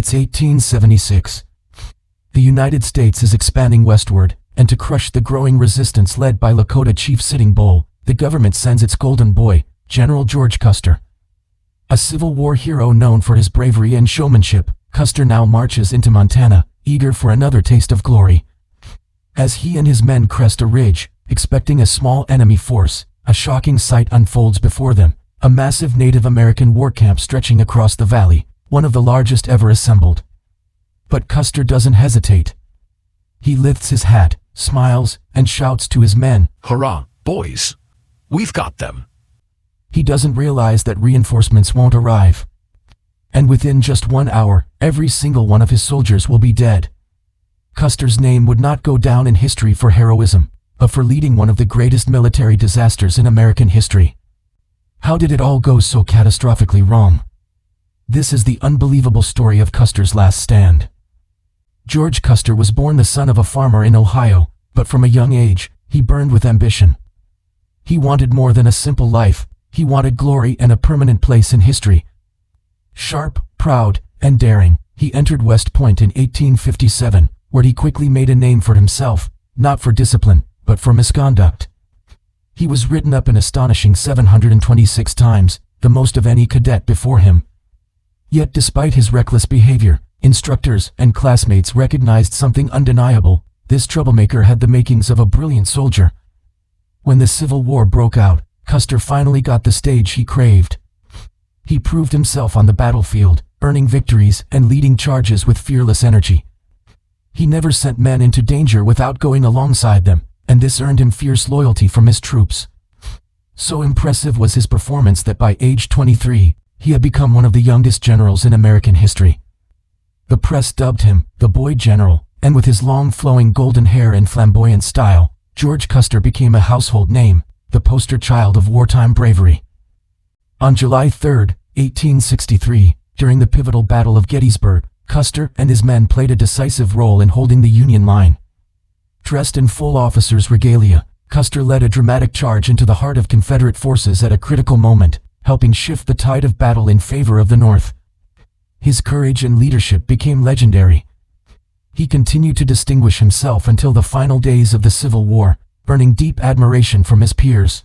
It's 1876. The United States is expanding westward, and to crush the growing resistance led by Lakota chief Sitting Bull, the government sends its golden boy, General George Custer. A Civil War hero known for his bravery and showmanship, Custer now marches into Montana, eager for another taste of glory. As he and his men crest a ridge, expecting a small enemy force, a shocking sight unfolds before them, a massive Native American war camp stretching across the valley, one of the largest ever assembled. But Custer doesn't hesitate. He lifts his hat, smiles, and shouts to his men, "Hurrah, boys! We've got them!" He doesn't realize that reinforcements won't arrive. And within just 1 hour, every single one of his soldiers will be dead. Custer's name would not go down in history for heroism, but for leading one of the greatest military disasters in American history. How did it all go so catastrophically wrong? This is the unbelievable story of Custer's last stand. George Custer was born the son of a farmer in Ohio, but from a young age, he burned with ambition. He wanted more than a simple life. He wanted glory and a permanent place in history. Sharp, proud, and daring, he entered West Point in 1857, where he quickly made a name for himself, not for discipline, but for misconduct. He was written up an astonishing 726 times, the most of any cadet before him. Yet despite his reckless behavior, instructors and classmates recognized something undeniable. This troublemaker had the makings of a brilliant soldier. When the Civil War broke out, Custer finally got the stage he craved. He proved himself on the battlefield, earning victories and leading charges with fearless energy. He never sent men into danger without going alongside them, and this earned him fierce loyalty from his troops. So impressive was his performance that by age 23, he had become one of the youngest generals in American history. The press dubbed him the Boy General, and with his long flowing golden hair and flamboyant style, George Custer became a household name, the poster child of wartime bravery. On July 3, 1863, during the pivotal Battle of Gettysburg, Custer and his men played a decisive role in holding the Union line. Dressed in full officer's regalia, Custer led a dramatic charge into the heart of Confederate forces at a critical moment, helping shift the tide of battle in favor of the North. His courage and leadership became legendary. He continued to distinguish himself until the final days of the Civil War, earning deep admiration from his peers.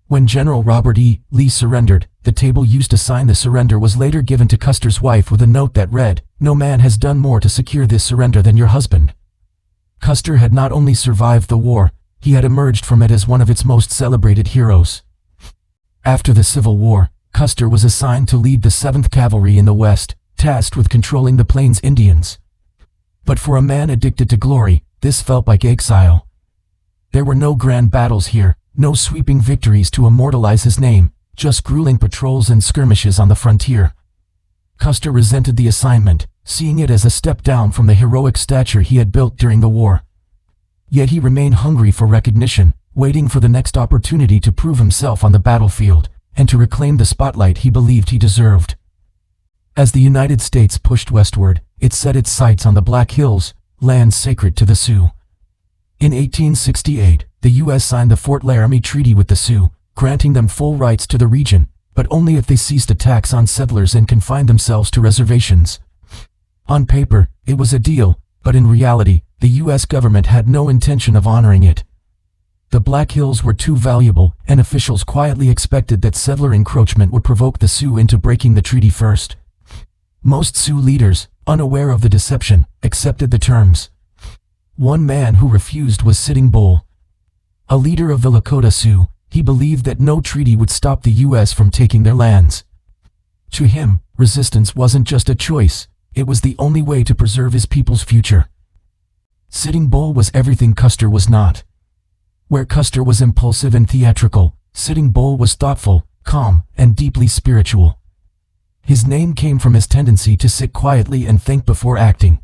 When General Robert E. Lee surrendered, the table used to sign the surrender was later given to Custer's wife with a note that read, "No man has done more to secure this surrender than your husband." Custer had not only survived the war, he had emerged from it as one of its most celebrated heroes. After the Civil War, Custer was assigned to lead the 7th Cavalry in the West, tasked with controlling the Plains Indians. But for a man addicted to glory, this felt like exile. There were no grand battles here, no sweeping victories to immortalize his name, just grueling patrols and skirmishes on the frontier. Custer resented the assignment, seeing it as a step down from the heroic stature he had built during the war. Yet he remained hungry for recognition, waiting for the next opportunity to prove himself on the battlefield, and to reclaim the spotlight he believed he deserved. As the United States pushed westward, it set its sights on the Black Hills, land sacred to the Sioux. In 1868, the U.S. signed the Fort Laramie Treaty with the Sioux, granting them full rights to the region, but only if they ceased attacks on settlers and confined themselves to reservations. On paper, it was a deal, but in reality, the U.S. government had no intention of honoring it. The Black Hills were too valuable, and officials quietly expected that settler encroachment would provoke the Sioux into breaking the treaty first. Most Sioux leaders, unaware of the deception, accepted the terms. One man who refused was Sitting Bull. A leader of the Lakota Sioux, he believed that no treaty would stop the U.S. from taking their lands. To him, resistance wasn't just a choice, it was the only way to preserve his people's future. Sitting Bull was everything Custer was not. Where Custer was impulsive and theatrical, Sitting Bull was thoughtful, calm, and deeply spiritual. His name came from his tendency to sit quietly and think before acting.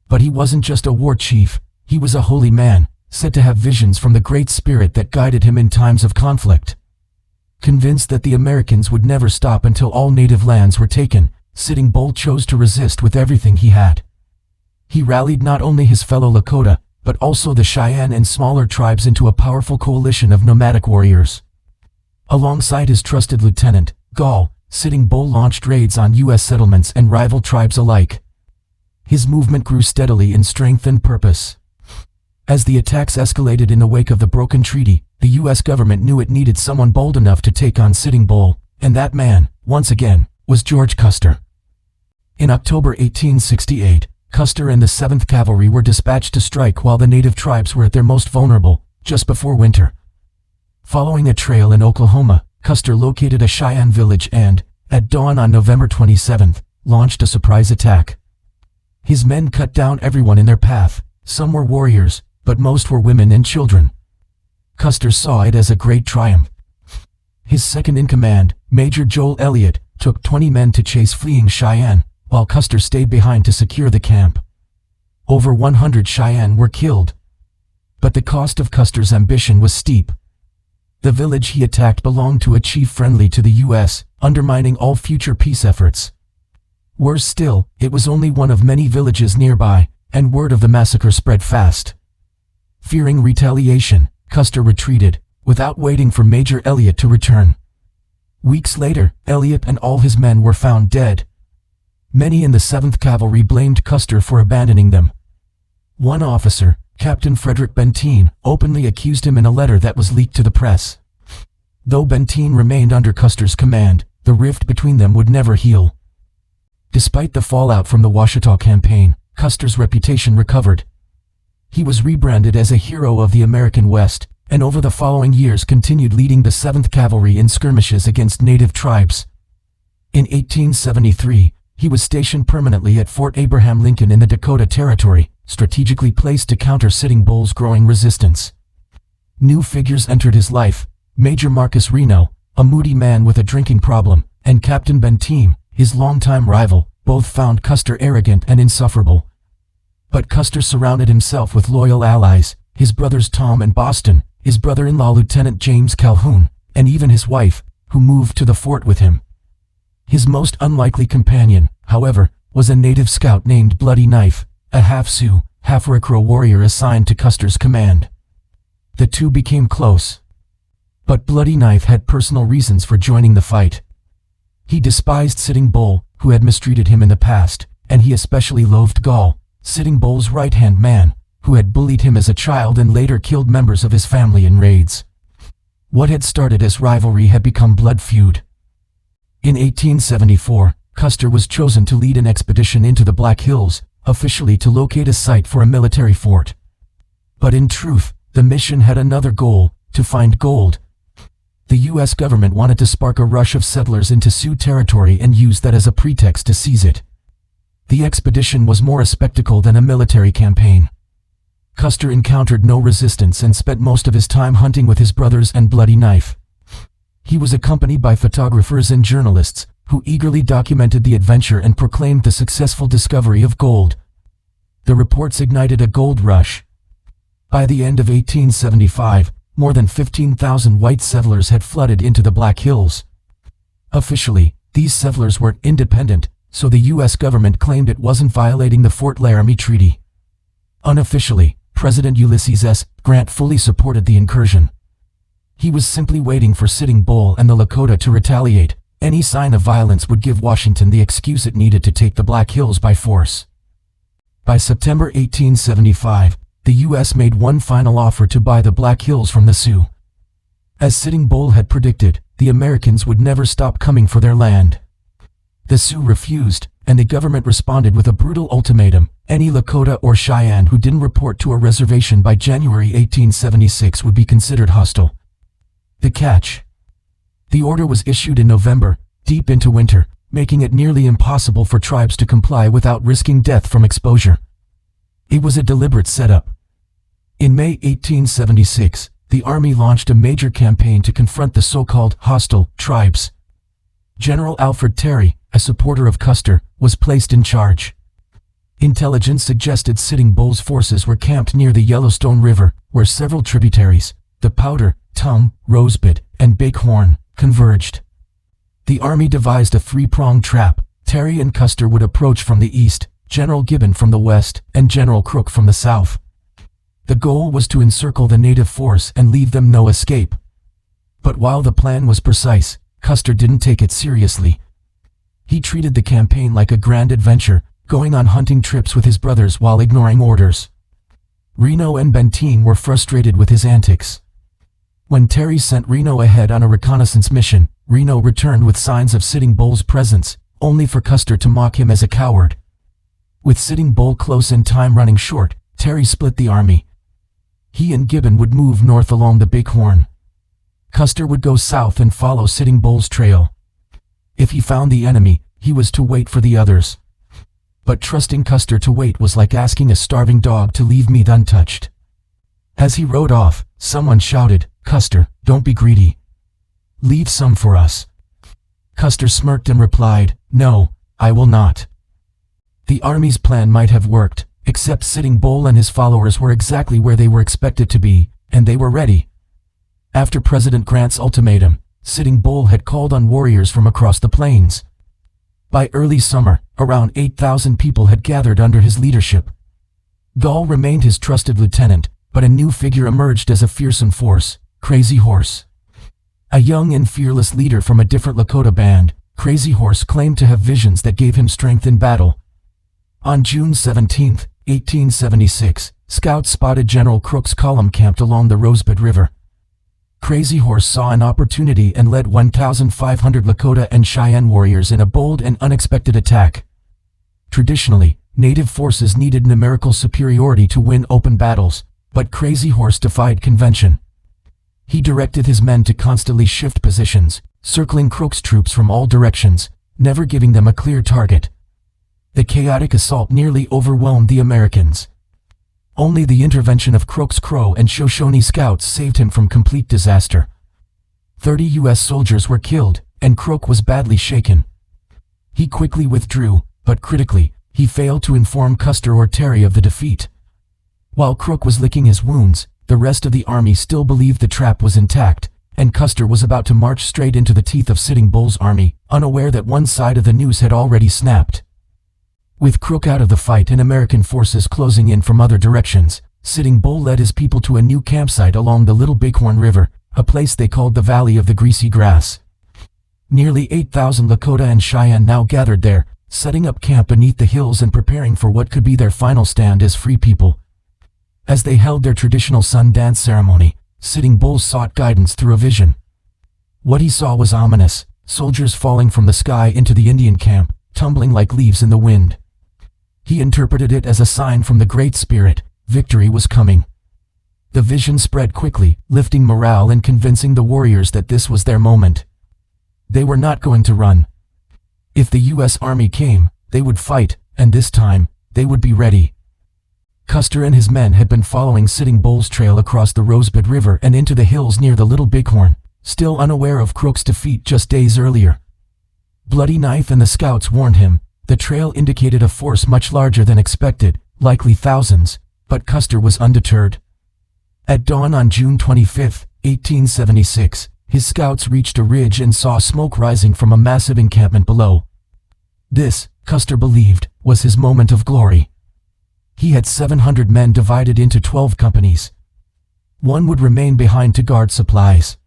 But he wasn't just a war chief, he was a holy man, said to have visions from the Great Spirit that guided him in times of conflict. Convinced that the Americans would never stop until all native lands were taken, Sitting Bull chose to resist with everything he had. He rallied not only his fellow Lakota, but also the Cheyenne and smaller tribes into a powerful coalition of nomadic warriors. Alongside his trusted lieutenant, Gall, Sitting Bull launched raids on U.S. settlements and rival tribes alike. His movement grew steadily in strength and purpose. As the attacks escalated in the wake of the broken treaty, the U.S. government knew it needed someone bold enough to take on Sitting Bull, and that man, once again, was George Custer. In October 1868, Custer and the 7th Cavalry were dispatched to strike while the native tribes were at their most vulnerable, just before winter. Following a trail in Oklahoma, Custer located a Cheyenne village and, at dawn on November 27, launched a surprise attack. His men cut down everyone in their path. Some were warriors, but most were women and children. Custer saw it as a great triumph. His second-in-command, Major Joel Elliott, took 20 men to chase fleeing Cheyenne, while Custer stayed behind to secure the camp. Over 100 Cheyenne were killed. But the cost of Custer's ambition was steep. The village he attacked belonged to a chief friendly to the U.S., undermining all future peace efforts. Worse still, it was only one of many villages nearby, and word of the massacre spread fast. Fearing retaliation, Custer retreated, without waiting for Major Elliott to return. Weeks later, Elliott and all his men were found dead. Many in the 7th Cavalry blamed Custer for abandoning them. One officer, Captain Frederick Benteen, openly accused him in a letter that was leaked to the press. Though Benteen remained under Custer's command, the rift between them would never heal. Despite the fallout from the Washita campaign, Custer's reputation recovered. He was rebranded as a hero of the American West, and over the following years continued leading the 7th Cavalry in skirmishes against native tribes. In 1873, he was stationed permanently at Fort Abraham Lincoln in the Dakota Territory, strategically placed to counter Sitting Bull's growing resistance. New figures entered his life: Major Marcus Reno, a moody man with a drinking problem, and Captain Benteen, his longtime rival. Both found Custer arrogant and insufferable. But Custer surrounded himself with loyal allies: his brothers Tom and Boston, his brother-in-law Lieutenant James Calhoun, and even his wife, who moved to the fort with him. His most unlikely companion, however, was a native scout named Bloody Knife, a half-Sioux, half-Ricro warrior assigned to Custer's command. The two became close. But Bloody Knife had personal reasons for joining the fight. He despised Sitting Bull, who had mistreated him in the past, and he especially loathed Gall, Sitting Bull's right-hand man, who had bullied him as a child and later killed members of his family in raids. What had started as rivalry had become blood feud. In 1874, Custer was chosen to lead an expedition into the Black Hills, officially to locate a site for a military fort. But in truth, the mission had another goal: to find gold. The U.S. government wanted to spark a rush of settlers into Sioux territory and use that as a pretext to seize it. The expedition was more a spectacle than a military campaign. Custer encountered no resistance and spent most of his time hunting with his brothers and Bloody Knife. He was accompanied by photographers and journalists, who eagerly documented the adventure and proclaimed the successful discovery of gold. The reports ignited a gold rush. By the end of 1875, more than 15,000 white settlers had flooded into the Black Hills. Officially, these settlers were independent, so the U.S. government claimed it wasn't violating the Fort Laramie Treaty. Unofficially, President Ulysses S. Grant fully supported the incursion. He was simply waiting for Sitting Bull and the Lakota to retaliate. Any sign of violence would give Washington the excuse it needed to take the Black Hills by force. By September 1875, the U.S. made one final offer to buy the Black Hills from the Sioux. As Sitting Bull had predicted, the Americans would never stop coming for their land. The Sioux refused, and the government responded with a brutal ultimatum: any Lakota or Cheyenne who didn't report to a reservation by January 1876 would be considered hostile. The catch: the order was issued in November, deep into winter, making it nearly impossible for tribes to comply without risking death from exposure. It was a deliberate setup. In May 1876, the Army launched a major campaign to confront the so-called hostile tribes. General Alfred Terry, a supporter of Custer, was placed in charge. Intelligence suggested Sitting Bull's forces were camped near the Yellowstone River, where several tributaries, the Powder, Tongue, Rosebud, and Bighorn, converged. The Army devised a three-pronged trap. Terry and Custer would approach from the east, General Gibbon from the west, and General Crook from the south. The goal was to encircle the native force and leave them no escape. But while the plan was precise, Custer didn't take it seriously. He treated the campaign like a grand adventure, going on hunting trips with his brothers while ignoring orders. Reno and Benteen were frustrated with his antics. When Terry sent Reno ahead on a reconnaissance mission, Reno returned with signs of Sitting Bull's presence, only for Custer to mock him as a coward. With Sitting Bull close and time running short, Terry split the army. He and Gibbon would move north along the Bighorn. Custer would go south and follow Sitting Bull's trail. If he found the enemy, he was to wait for the others. But trusting Custer to wait was like asking a starving dog to leave meat untouched. As he rode off, someone shouted, "Custer, don't be greedy. Leave some for us." Custer smirked and replied, "No, I will not." The army's plan might have worked, except Sitting Bull and his followers were exactly where they were expected to be, and they were ready. After President Grant's ultimatum, Sitting Bull had called on warriors from across the plains. By early summer, around 8,000 people had gathered under his leadership. Gall remained his trusted lieutenant, but a new figure emerged as a fearsome force, Crazy Horse. A young and fearless leader from a different Lakota band, Crazy Horse claimed to have visions that gave him strength in battle. On June 17, 1876, scouts spotted General Crook's column camped along the Rosebud River. Crazy Horse saw an opportunity and led 1,500 Lakota and Cheyenne warriors in a bold and unexpected attack. Traditionally, Native forces needed numerical superiority to win open battles, but Crazy Horse defied convention. He directed his men to constantly shift positions, circling Crook's troops from all directions, never giving them a clear target. The chaotic assault nearly overwhelmed the Americans. Only the intervention of Crook's Crow and Shoshone scouts saved him from complete disaster. 30 U.S. soldiers were killed, and Crook was badly shaken. He quickly withdrew, but critically, he failed to inform Custer or Terry of the defeat. While Crook was licking his wounds, the rest of the army still believed the trap was intact, and Custer was about to march straight into the teeth of Sitting Bull's army, unaware that one side of the noose had already snapped. With Crook out of the fight and American forces closing in from other directions, Sitting Bull led his people to a new campsite along the Little Bighorn River, a place they called the Valley of the Greasy Grass. Nearly 8,000 Lakota and Cheyenne now gathered there, setting up camp beneath the hills and preparing for what could be their final stand as free people. As they held their traditional sun dance ceremony, Sitting Bull sought guidance through a vision. What he saw was ominous, soldiers falling from the sky into the Indian camp, tumbling like leaves in the wind. He interpreted it as a sign from the Great Spirit, victory was coming. The vision spread quickly, lifting morale and convincing the warriors that this was their moment. They were not going to run. If the U.S. Army came, they would fight, and this time, they would be ready. Custer and his men had been following Sitting Bull's trail across the Rosebud River and into the hills near the Little Bighorn, still unaware of Crook's defeat just days earlier. Bloody Knife and the scouts warned him. The trail indicated a force much larger than expected, likely thousands, but Custer was undeterred. At dawn on June 25, 1876, his scouts reached a ridge and saw smoke rising from a massive encampment below. This, Custer believed, was his moment of glory. He had 700 men divided into 12 companies. One would remain behind to guard supplies.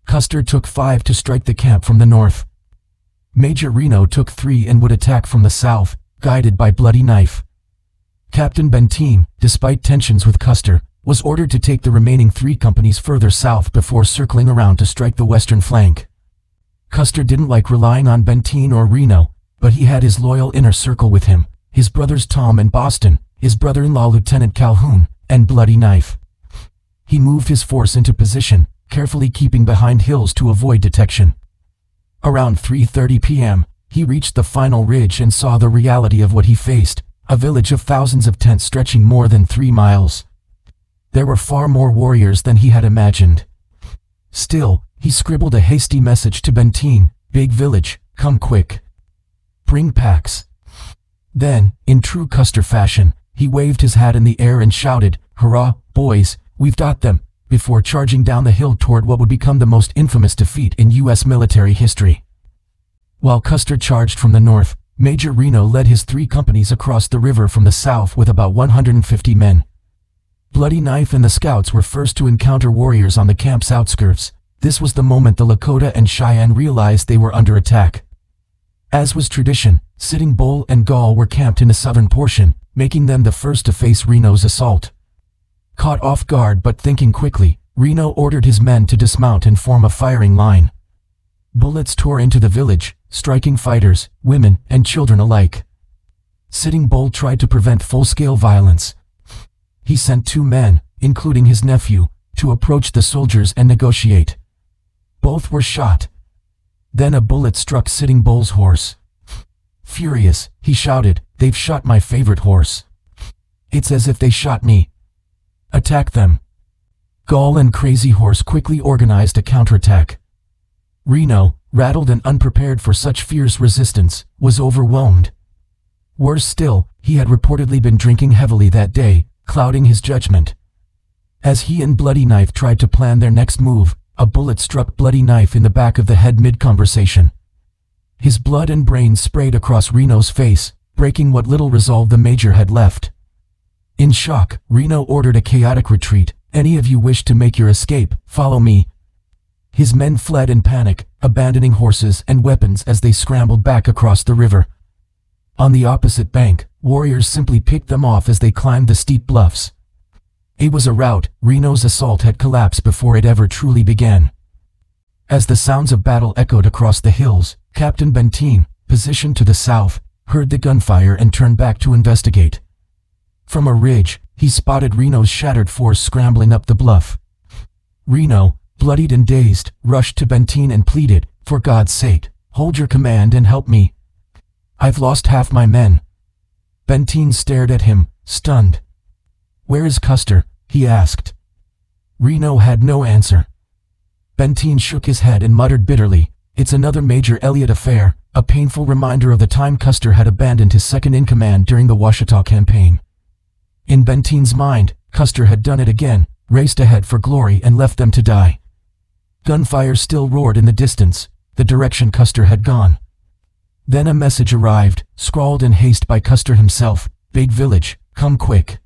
Custer took 5 to strike the camp from the north. Major Reno took 3 and would attack from the south, guided by Bloody Knife. Captain Benteen, despite tensions with Custer, was ordered to take the remaining 3 companies further south before circling around to strike the western flank. Custer didn't like relying on Benteen or Reno, but he had his loyal inner circle with him, his brothers Tom and Boston, his brother-in-law Lieutenant Calhoun, and Bloody Knife. He moved his force into position, carefully keeping behind hills to avoid detection. Around 3:30 p.m., he reached the final ridge and saw the reality of what he faced, a village of thousands of tents stretching more than 3 miles. There were far more warriors than he had imagined. Still, he scribbled a hasty message to Benteen, "Big village, come quick. Bring packs." Then, in true Custer fashion, he waved his hat in the air and shouted, "Hurrah, boys, we've got them," before charging down the hill toward what would become the most infamous defeat in U.S. military history. While Custer charged from the north, Major Reno led his 3 companies across the river from the south with about 150 men. Bloody Knife and the scouts were first to encounter warriors on the camp's outskirts. This was the moment the Lakota and Cheyenne realized they were under attack. As was tradition, Sitting Bull and Gaul were camped in the southern portion, making them the first to face Reno's assault. Caught off guard but thinking quickly, Reno ordered his men to dismount and form a firing line. Bullets tore into the village, striking fighters, women, and children alike. Sitting Bull tried to prevent full-scale violence. He sent 2 men, including his nephew, to approach the soldiers and negotiate. Both were shot. Then a bullet struck Sitting Bull's horse. Furious, he shouted, "They've shot my favorite horse. It's as if they shot me. Attack them." Gaul and Crazy Horse quickly organized a counterattack. Reno, rattled and unprepared for such fierce resistance, was overwhelmed. Worse still, he had reportedly been drinking heavily that day, clouding his judgment. As he and Bloody Knife tried to plan their next move, a bullet struck Bloody Knife in the back of the head mid-conversation. His blood and brains sprayed across Reno's face, breaking what little resolve the major had left. In shock, Reno ordered a chaotic retreat. "Any of you wish to make your escape, follow me." His men fled in panic, abandoning horses and weapons as they scrambled back across the river. On the opposite bank, warriors simply picked them off as they climbed the steep bluffs. It was a rout. Reno's assault had collapsed before it ever truly began. As the sounds of battle echoed across the hills, Captain Benteen, positioned to the south, heard the gunfire and turned back to investigate. From a ridge, he spotted Reno's shattered force scrambling up the bluff. Reno, bloodied and dazed, rushed to Benteen and pleaded, "For God's sake, hold your command and help me. I've lost half my men." Benteen stared at him, stunned. "Where is Custer?" he asked. Reno had no answer. Benteen shook his head and muttered bitterly, "It's another Major Elliott affair, a painful reminder of the time Custer had abandoned his second-in-command during the Washita campaign." In Benteen's mind, Custer had done it again, raced ahead for glory and left them to die. Gunfire still roared in the distance, the direction Custer had gone. Then a message arrived, scrawled in haste by Custer himself, "Big village, come quick.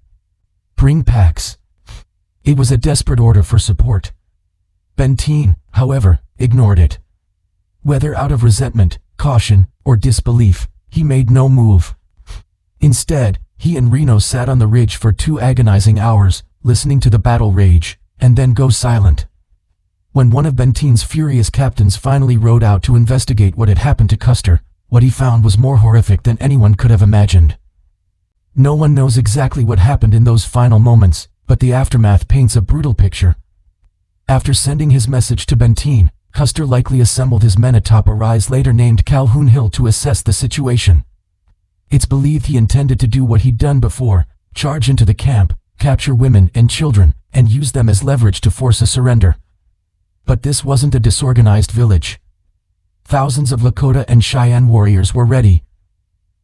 Bring packs." It was a desperate order for support. Benteen, however, ignored it. Whether out of resentment, caution, or disbelief, he made no move. Instead, he and Reno sat on the ridge for 2 agonizing hours, listening to the battle rage, and then go silent. When one of Benteen's furious captains finally rode out to investigate what had happened to Custer, what he found was more horrific than anyone could have imagined. No one knows exactly what happened in those final moments, but the aftermath paints a brutal picture. After sending his message to Benteen, Custer likely assembled his men atop a rise later named Calhoun Hill to assess the situation. It's believed he intended to do what he'd done before, charge into the camp, capture women and children, and use them as leverage to force a surrender. But this wasn't a disorganized village. Thousands of Lakota and Cheyenne warriors were ready.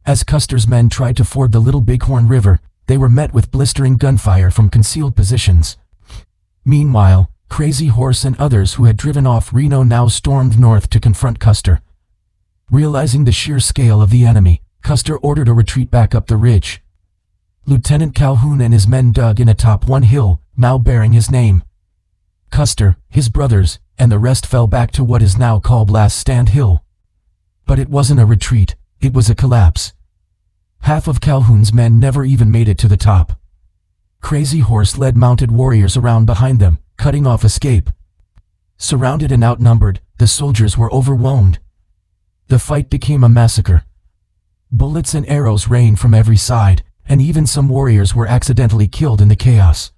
As Custer's men tried to ford the Little Bighorn River, they were met with blistering gunfire from concealed positions. Meanwhile, Crazy Horse and others who had driven off Reno now stormed north to confront Custer. Realizing the sheer scale of the enemy, Custer ordered a retreat back up the ridge. Lieutenant Calhoun and his men dug in atop one hill, now bearing his name. Custer, his brothers, and the rest fell back to what is now called Last Stand Hill. But it wasn't a retreat, it was a collapse. Half of Calhoun's men never even made it to the top. Crazy Horse led mounted warriors around behind them, cutting off escape. Surrounded and outnumbered, the soldiers were overwhelmed. The fight became a massacre. Bullets and arrows rained from every side, and even some warriors were accidentally killed in the chaos.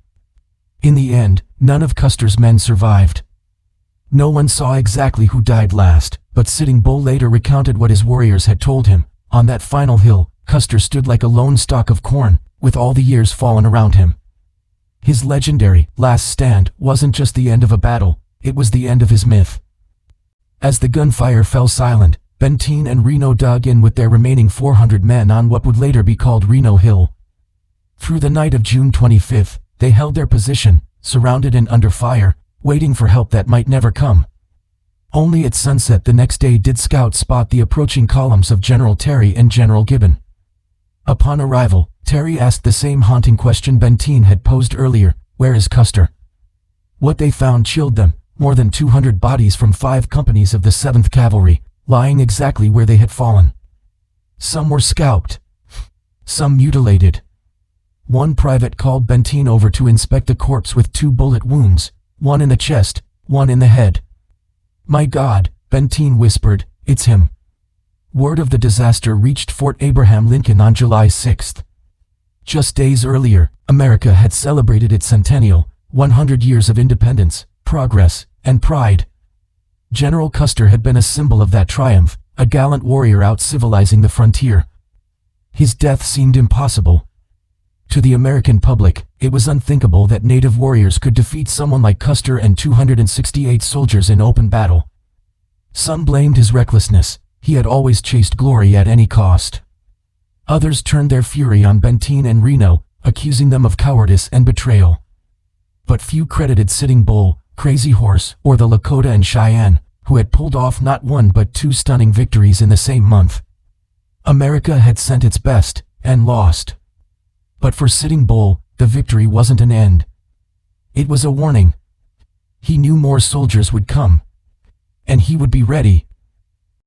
In the end, none of Custer's men survived. No one saw exactly who died last, but Sitting Bull later recounted what his warriors had told him. On that final hill, Custer stood like a lone stalk of corn, with all the years fallen around him. His legendary last stand wasn't just the end of a battle, it was the end of his myth. As the gunfire fell silent, Benteen and Reno dug in with their remaining 400 men on what would later be called Reno Hill. Through the night of June 25th, they held their position, surrounded and under fire, waiting for help that might never come. Only at sunset the next day did scouts spot the approaching columns of General Terry and General Gibbon. Upon arrival, Terry asked the same haunting question Benteen had posed earlier, "Where is Custer?" What they found chilled them, more than 200 bodies from 5 companies of the 7th Cavalry, lying exactly where they had fallen. Some were scalped, some mutilated. One private called Benteen over to inspect the corpse with 2 bullet wounds, one in the chest, one in the head. "My God," Benteen whispered, "it's him." Word of the disaster reached Fort Abraham Lincoln on July 6th. Just days earlier, America had celebrated its centennial, 100 years of independence, progress, and pride. General Custer had been a symbol of that triumph, a gallant warrior out civilizing the frontier. His death seemed impossible. To the American public, it was unthinkable that native warriors could defeat someone like Custer and 268 soldiers in open battle. Some blamed his recklessness. He had always chased glory at any cost. Others turned their fury on Benteen and Reno, accusing them of cowardice and betrayal. But few credited Sitting Bull, Crazy Horse, or the Lakota and Cheyenne, who had pulled off not 1 but 2 stunning victories in the same month. America had sent its best, and lost. But for Sitting Bull, the victory wasn't an end. It was a warning. He knew more soldiers would come. And he would be ready.